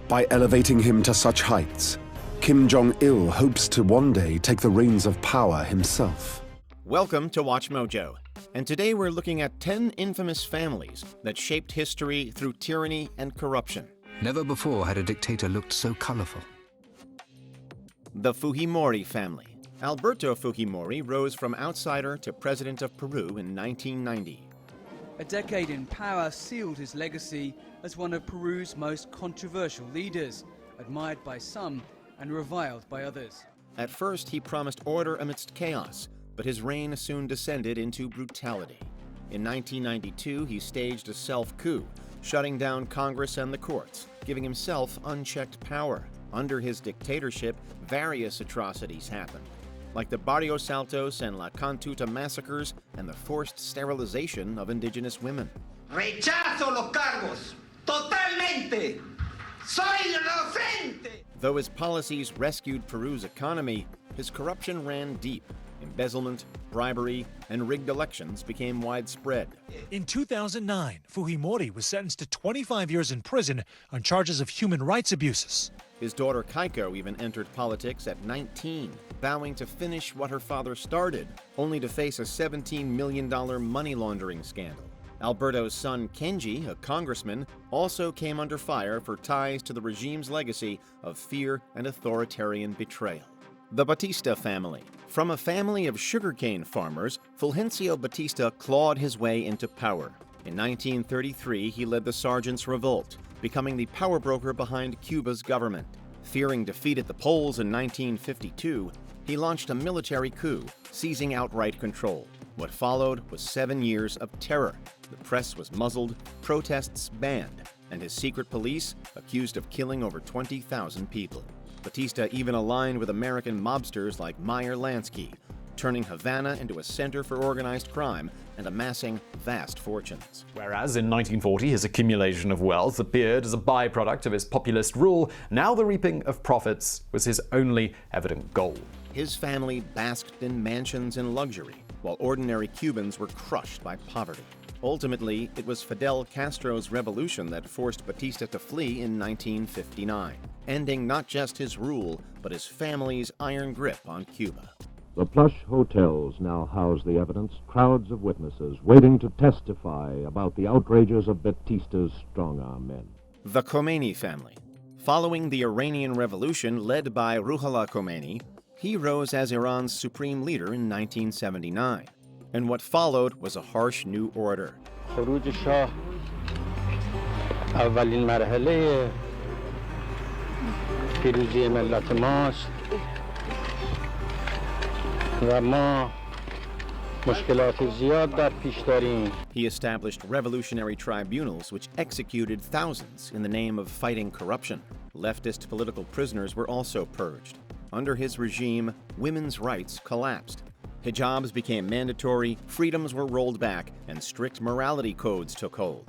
By elevating him to such heights, Kim Jong-il hopes to one day take the reins of power himself. Welcome to Watch Mojo, and today we're looking at 10 infamous families that shaped history through tyranny and corruption. Never before had a dictator looked so colorful. The Fujimori family. Alberto Fujimori rose from outsider to president of Peru in 1990. A decade in power sealed his legacy as one of Peru's most controversial leaders, admired by some and reviled by others. At first, he promised order amidst chaos, but his reign soon descended into brutality. In 1992, he staged a self-coup, shutting down Congress and the courts, giving himself unchecked power. Under his dictatorship, various atrocities happened, like the Barrios Altos and La Cantuta massacres and the forced sterilization of indigenous women. Rechazo los cargos, totalmente. Soy inocente. Though his policies rescued Peru's economy, his corruption ran deep. Embezzlement, bribery, and rigged elections became widespread. In 2009, Fujimori was sentenced to 25 years in prison on charges of human rights abuses. His daughter Keiko even entered politics at 19, vowing to finish what her father started, only to face a $17 million money laundering scandal. Alberto's son Kenji, a congressman, also came under fire for ties to the regime's legacy of fear and authoritarian betrayal. The Batista family. From a family of sugarcane farmers, Fulgencio Batista clawed his way into power. In 1933, he led the Sergeants' Revolt, becoming the power broker behind Cuba's government. Fearing defeat at the polls in 1952, he launched a military coup, seizing outright control. What followed was 7 years of terror. The press was muzzled, protests banned, and his secret police accused of killing over 20,000 people. Batista even aligned with American mobsters like Meyer Lansky, turning Havana into a center for organized crime and amassing vast fortunes. Whereas in 1940 his accumulation of wealth appeared as a byproduct of his populist rule, now the reaping of profits was his only evident goal. His family basked in mansions and luxury, while ordinary Cubans were crushed by poverty. Ultimately, it was Fidel Castro's revolution that forced Batista to flee in 1959, ending not just his rule, but his family's iron grip on Cuba. The plush hotels now house the evidence, crowds of witnesses waiting to testify about the outrages of Batista's strong-arm men. The Khomeini family. Following the Iranian Revolution led by Ruhollah Khomeini, he rose as Iran's supreme leader in 1979. And what followed was a harsh new order. خروج شاه اولین مرحله پیروزی ملت ماست و ما مشکلات زیاد در پیش داریم. He established revolutionary tribunals which executed thousands in the name of fighting corruption. Leftist political prisoners were also purged. Under his regime, women's rights collapsed. Hijabs became mandatory, freedoms were rolled back, and strict morality codes took hold.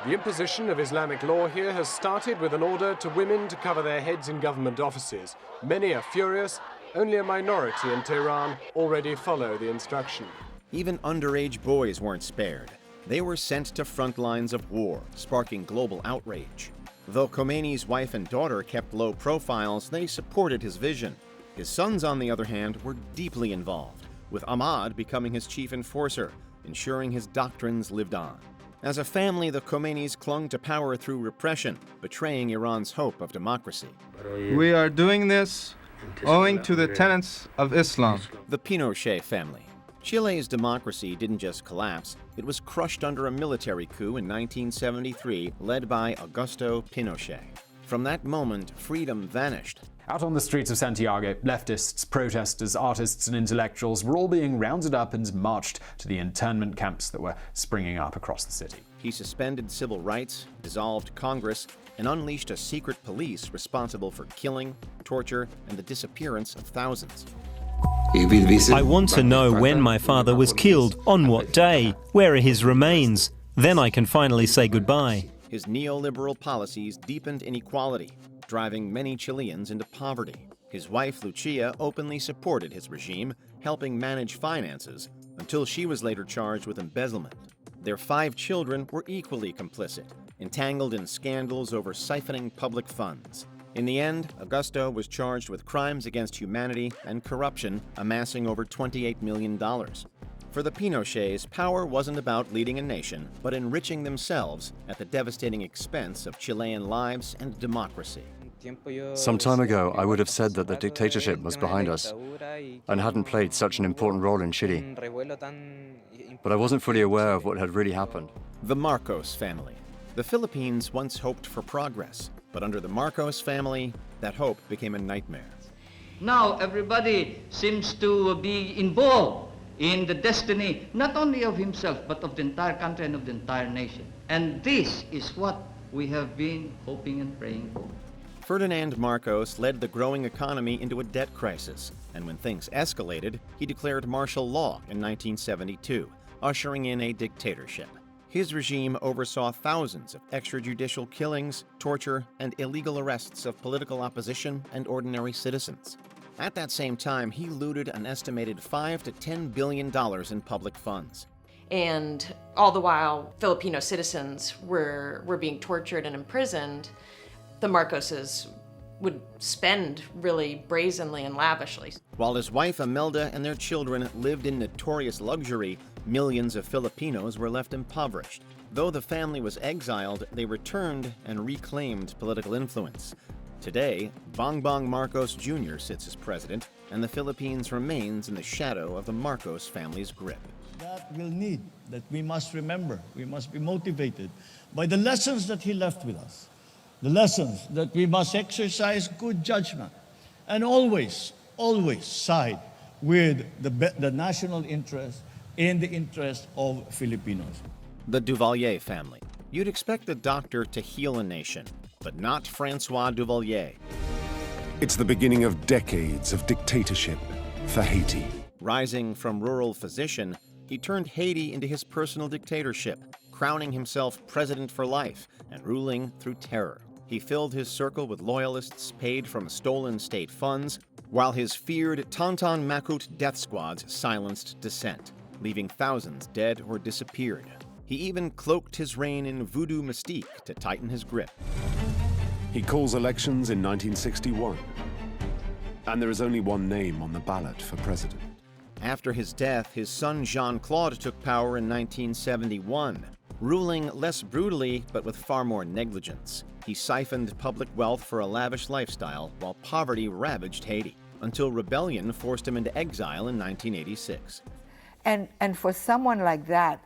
The imposition of Islamic law here has started with an order to women to cover their heads in government offices. Many are furious. Only a minority in Tehran already follow the instruction. Even underage boys weren't spared. They were sent to front lines of war, sparking global outrage. Though Khomeini's wife and daughter kept low profiles, they supported his vision. His sons, on the other hand, were deeply involved, with Ahmad becoming his chief enforcer, ensuring his doctrines lived on. As a family, the Khomeinis clung to power through repression, betraying Iran's hope of democracy. We are doing this owing to the tenets of Islam. The Pinochet family. Chile's democracy didn't just collapse, it was crushed under a military coup in 1973 led by Augusto Pinochet. From that moment, freedom vanished. Out on the streets of Santiago, leftists, protesters, artists, and intellectuals were all being rounded up and marched to the internment camps that were springing up across the city. He suspended civil rights, dissolved Congress, and unleashed a secret police responsible for killing, torture, and the disappearance of thousands. I want to know when my father was killed, on what day, where are his remains. Then I can finally say goodbye. His neoliberal policies deepened inequality, driving many Chileans into poverty. His wife, Lucia, openly supported his regime, helping manage finances, until she was later charged with embezzlement. Their 5 children were equally complicit, entangled in scandals over siphoning public funds. In the end, Augusto was charged with crimes against humanity and corruption, amassing over $28 million. For the Pinochets, power wasn't about leading a nation, but enriching themselves at the devastating expense of Chilean lives and democracy. Some time ago, I would have said that the dictatorship was behind us and hadn't played such an important role in Chile. But I wasn't fully aware of what had really happened. The Marcos family. The Philippines once hoped for progress, but under the Marcos family, that hope became a nightmare. Now everybody seems to be involved in the destiny not only of himself but of the entire country and of the entire nation. And this is what we have been hoping and praying for. Ferdinand Marcos led the growing economy into a debt crisis, and when things escalated, he declared martial law in 1972, ushering in a dictatorship. His regime oversaw thousands of extrajudicial killings, torture, and illegal arrests of political opposition and ordinary citizens. At that same time, he looted an estimated $5 to $10 billion in public funds. And all the while, Filipino citizens were being tortured and imprisoned, the Marcoses would spend really brazenly and lavishly. While his wife Imelda and their children lived in notorious luxury, millions of Filipinos were left impoverished. Though the family was exiled, they returned and reclaimed political influence. Today, Bongbong Marcos Jr. sits as president, and the Philippines remains in the shadow of the Marcos family's grip. That we'll need, that we must remember, we must be motivated by the lessons that he left with us. The lessons that we must exercise good judgment and always side with the national interest in the interest of Filipinos. The Duvalier family. You'd expect the doctor to heal a nation, but not Francois Duvalier. It's the beginning of decades of dictatorship for Haiti. Rising from rural physician, he turned Haiti into his personal dictatorship, crowning himself president for life and ruling through terror. He filled his circle with loyalists paid from stolen state funds, while his feared Tonton Macoute death squads silenced dissent, leaving thousands dead or disappeared. He even cloaked his reign in voodoo mystique to tighten his grip. He calls elections in 1961, and there is only one name on the ballot for president. After his death, his son Jean-Claude took power in 1971, ruling less brutally but with far more negligence. He siphoned public wealth for a lavish lifestyle while poverty ravaged Haiti, until rebellion forced him into exile in 1986. And for someone like that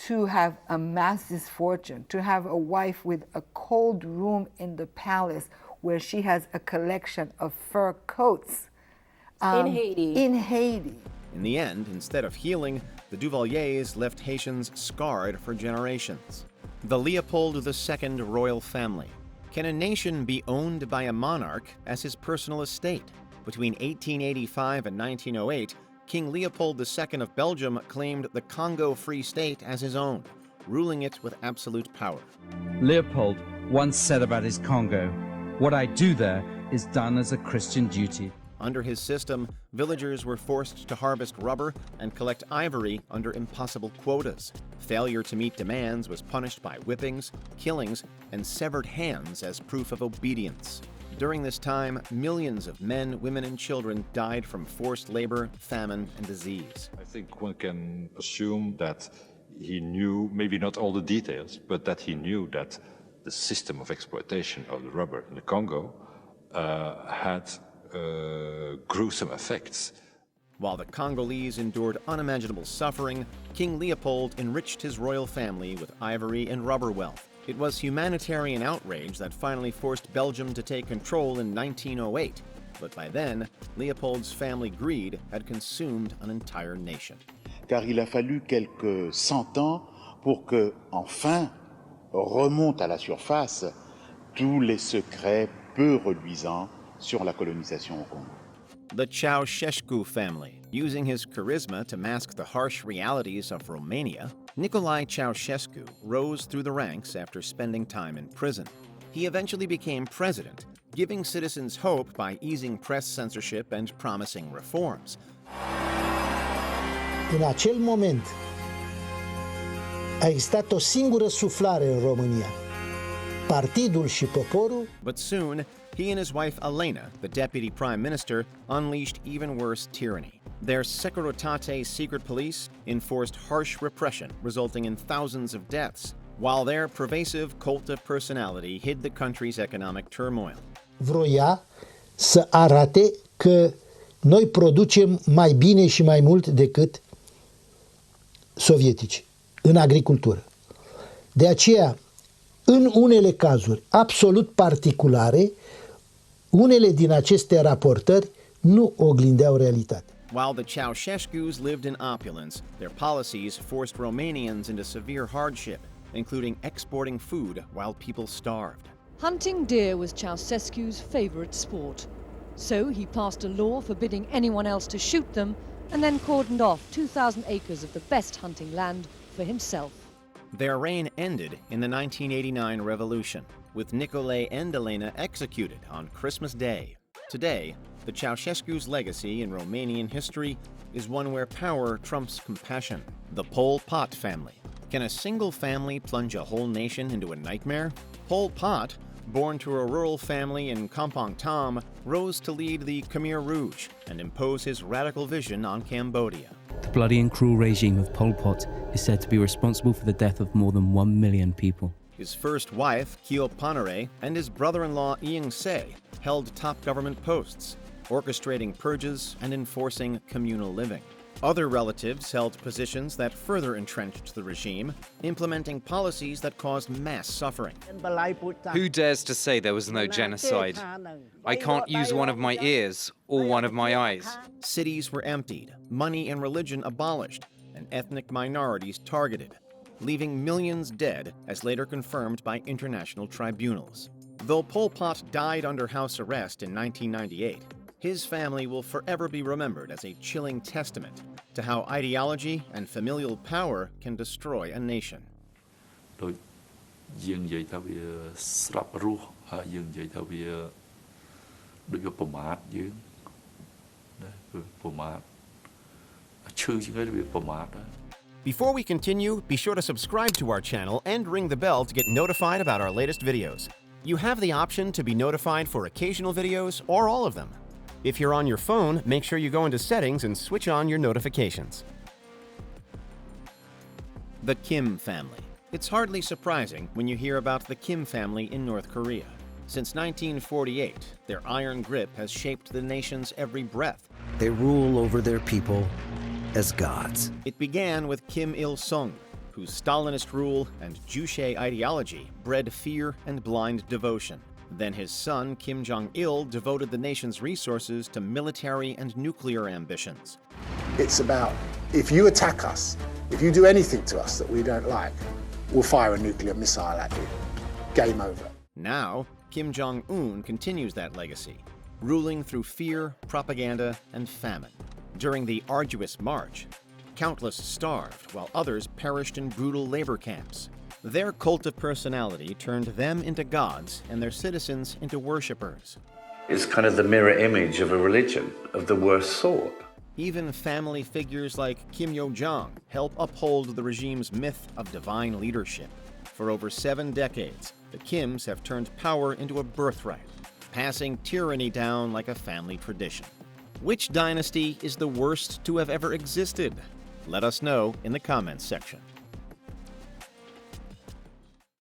to have amassed his fortune, to have a wife with a cold room in the palace where she has a collection of fur coats. In Haiti. In the end, instead of healing, the Duvaliers left Haitians scarred for generations. The Leopold II royal family. Can a nation be owned by a monarch as his personal estate? Between 1885 and 1908, King Leopold II of Belgium claimed the Congo Free State as his own, ruling it with absolute power. Leopold once said about his Congo, "What I do there is done as a Christian duty." Under his system, villagers were forced to harvest rubber and collect ivory under impossible quotas. Failure to meet demands was punished by whippings, killings, and severed hands as proof of obedience. During this time, millions of men, women, and children died from forced labor, famine, and disease. I think one can assume that he knew, maybe not all the details, but that he knew that the system of exploitation of the rubber in the Congo had gruesome effects. While the Congolese endured unimaginable suffering, King Leopold enriched his royal family with ivory and rubber wealth. It was humanitarian outrage that finally forced Belgium to take control in 1908, but by then, Leopold's family greed had consumed an entire nation. Car il a fallu quelques 100 ans pour que, enfin, remontent à la surface tous les secrets peu reluisants sur la colonisation au Congo. The Ceausescu family. Using his charisma to mask the harsh realities of Romania, Nicolae Ceausescu rose through the ranks after spending time in prison. He eventually became president, giving citizens hope by easing press censorship and promising reforms. In acel moment a existat o singură suflare în România. partidul și poporul. But soon, he and his wife Elena, the deputy prime minister, unleashed even worse tyranny. Their Securitate secret police enforced harsh repression, resulting in thousands of deaths, while their pervasive cult of personality hid the country's economic turmoil. Vroia să arate că noi producem mai bine și mai mult decât sovietici în agricultură. De aceea, în unele cazuri absolut particulare, unele din aceste raportări nu oglindeau realitatea. While the Ceausescus lived in opulence, their policies forced Romanians into severe hardship, including exporting food while people starved. Hunting deer was Ceausescu's favorite sport. So he passed a law forbidding anyone else to shoot them and then cordoned off 2,000 acres of the best hunting land for himself. Their reign ended in the 1989 revolution, with Nicolae and Elena executed on Christmas Day. Today, the Ceausescu's legacy in Romanian history is one where power trumps compassion. The Pol Pot family. Can a single family plunge a whole nation into a nightmare? Pol Pot, born to a rural family in Kampong Thom, rose to lead the Khmer Rouge and impose his radical vision on Cambodia. The bloody and cruel regime of Pol Pot is said to be responsible for the death of more than 1 million people. His first wife, Keo Panare, and his brother-in-law, Ieng Se, held top government posts, orchestrating purges and enforcing communal living. Other relatives held positions that further entrenched the regime, implementing policies that caused mass suffering. Who dares to say there was no genocide? I can't use one of my ears or one of my eyes. Cities were emptied, money and religion abolished, and ethnic minorities targeted, leaving millions dead, as later confirmed by international tribunals. Though Pol Pot died under house arrest in 1998, his family will forever be remembered as a chilling testament to how ideology and familial power can destroy a nation. Before we continue, be sure to subscribe to our channel and ring the bell to get notified about our latest videos. You have the option to be notified for occasional videos or all of them. If you're on your phone, make sure you go into Settings and switch on your notifications. The Kim family. It's hardly surprising when you hear about the Kim family in North Korea. Since 1948, their iron grip has shaped the nation's every breath. They rule over their people as gods. It began with Kim Il-sung, whose Stalinist rule and Juche ideology bred fear and blind devotion. Then his son, Kim Jong-il, devoted the nation's resources to military and nuclear ambitions. It's about, if you attack us, if you do anything to us that we don't like, we'll fire a nuclear missile at you. Game over. Now, Kim Jong-un continues that legacy, ruling through fear, propaganda, and famine. During the arduous march, countless starved while others perished in brutal labor camps. Their cult of personality turned them into gods and their citizens into worshippers. It's kind of the mirror image of a religion of the worst sort. Even family figures like Kim Yo-jong help uphold the regime's myth of divine leadership. For over 7 decades, the Kims have turned power into a birthright, passing tyranny down like a family tradition. Which dynasty is the worst to have ever existed? Let us know in the comments section.